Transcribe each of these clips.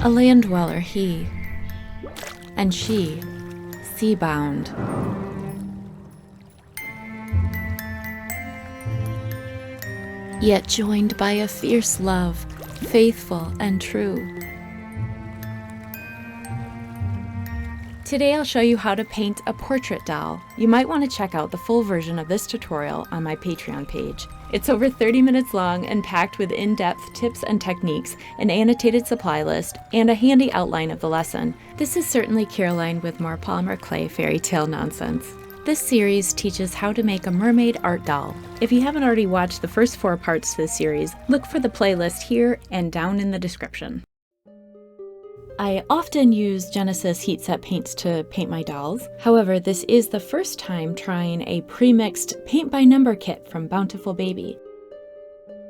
A land dweller he, and she, sea-bound. Yet joined by a fierce love, faithful and true. Today I'll show you how to paint a portrait doll. You might want to check out the full version of this tutorial on my Patreon page. It's over 30 minutes long and packed with in-depth tips and techniques, an annotated supply list, and a handy outline of the lesson. This is Certainly Caroline with more Polymer clay fairy tale nonsense. This series teaches how to make a mermaid art doll. If you haven't already watched the first 4 parts to this series, look for the playlist here and down in the description. I often use Genesis heat set paints to paint my dolls. However, this is the first time trying a pre-mixed paint by number kit from Bountiful Baby.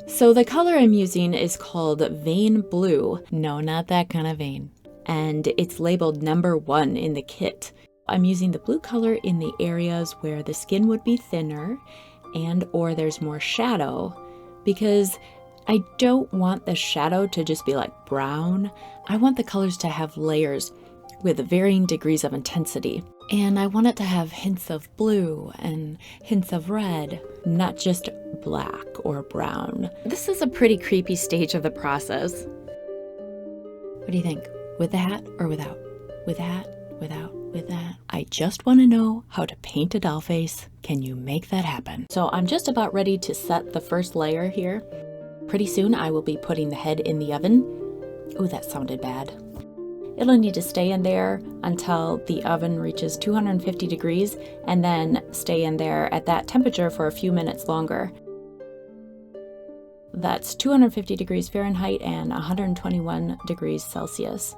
So the color I'm using is called Vein Blue. No, not that kind of vein. And it's labeled number 1 in the kit. I'm using the blue color in the areas where the skin would be thinner or there's more shadow, because I don't want the shadow to just be like brown. I want the colors to have layers with varying degrees of intensity. And I want it to have hints of blue and hints of red, not just black or brown. This is a pretty creepy stage of the process. What do you think? With the hat or without? With the hat, without, with that? I just want to know how to paint a doll face. Can you make that happen? So I'm just about ready to set the first layer here. Pretty soon I will be putting the head in the oven. Ooh, that sounded bad. It'll need to stay in there until the oven reaches 250 degrees and then stay in there at that temperature for a few minutes longer. That's 250 degrees Fahrenheit and 121 degrees Celsius.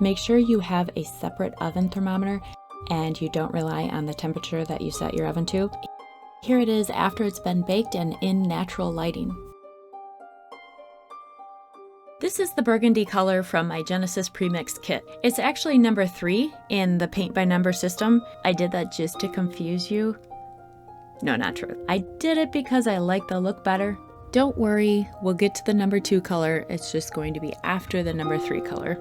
Make sure you have a separate oven thermometer and you don't rely on the temperature that you set your oven to. Here it is after it's been baked and in natural lighting. This is the burgundy color from my Genesis premixed kit. It's actually number 3 in the paint by number system. I did that just to confuse you. No, not true. I did it because I like the look better. Don't worry, we'll get to the number 2 color. It's just going to be after the number 3 color.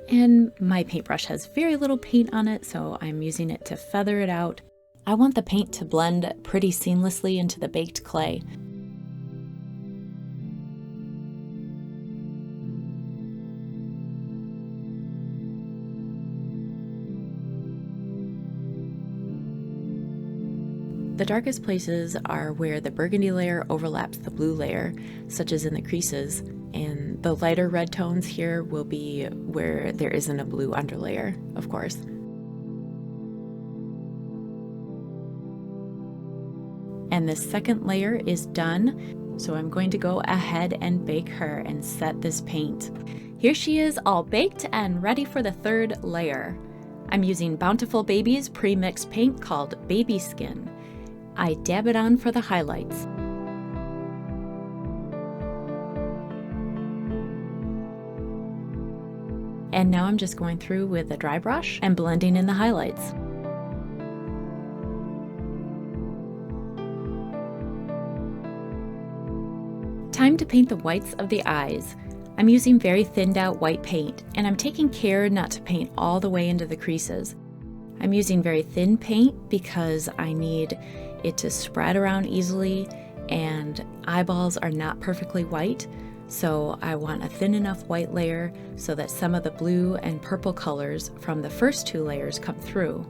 And my paintbrush has very little paint on it, so I'm using it to feather it out. I want the paint to blend pretty seamlessly into the baked clay. The darkest places are where the burgundy layer overlaps the blue layer, such as in the creases, and the lighter red tones here will be where there isn't a blue underlayer, of course. And the second layer is done, so I'm going to go ahead and bake her and set this paint. Here she is, all baked and ready for the third layer. I'm using Bountiful Baby's pre-mixed paint called Baby Skin. I dab it on for the highlights. And now I'm just going through with a dry brush and blending in the highlights. Time to paint the whites of the eyes. I'm using very thinned out white paint, and I'm taking care not to paint all the way into the creases. I'm using very thin paint because I need it to spread around easily, and eyeballs are not perfectly white, so I want a thin enough white layer so that some of the blue and purple colors from the first 2 layers come through.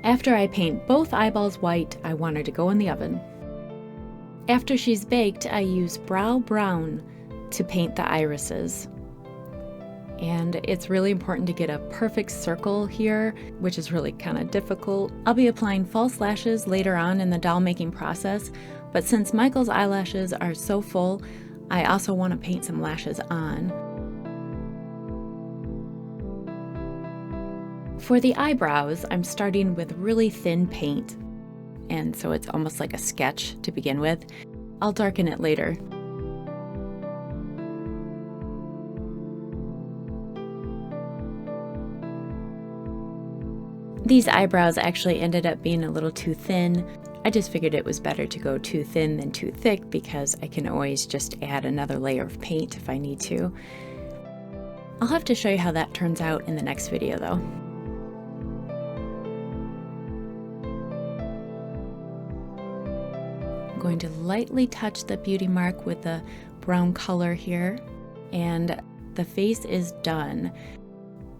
After I paint both eyeballs white, I want her to go in the oven. After she's baked, I use Brow Brown to paint the irises. And it's really important to get a perfect circle here, which is really kind of difficult. I'll be applying false lashes later on in the doll making process, but since Michael's eyelashes are so full, I also want to paint some lashes on. For the eyebrows, I'm starting with really thin paint, and so it's almost like a sketch to begin with. I'll darken it later. These eyebrows actually ended up being a little too thin. I just figured it was better to go too thin than too thick because I can always just add another layer of paint if I need to. I'll have to show you how that turns out in the next video though. I'm going to lightly touch the beauty mark with the brown color here, and the face is done.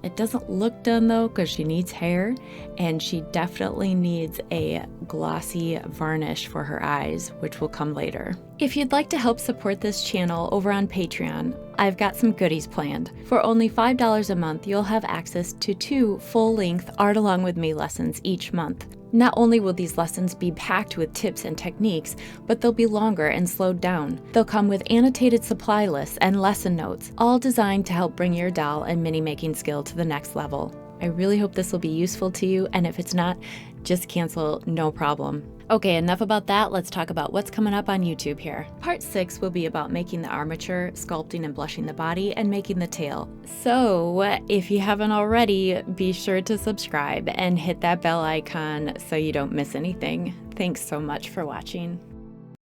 It doesn't look done though because she needs hair, and she definitely needs a glossy varnish for her eyes, which will come later. If you'd like to help support this channel over on Patreon, I've got some goodies planned. For only $5 a month, you'll have access to 2 full-length Art Along With Me lessons each month. Not only will these lessons be packed with tips and techniques, but they'll be longer and slowed down. They'll come with annotated supply lists and lesson notes, all designed to help bring your doll and mini making skill to the next level. I really hope this will be useful to you, and if it's not, just cancel, no problem. Okay, enough about that. Let's talk about what's coming up on YouTube here. Part 6 will be about making the armature, sculpting and blushing the body, and making the tail. So if you haven't already, be sure to subscribe and hit that bell icon so you don't miss anything. Thanks so much for watching.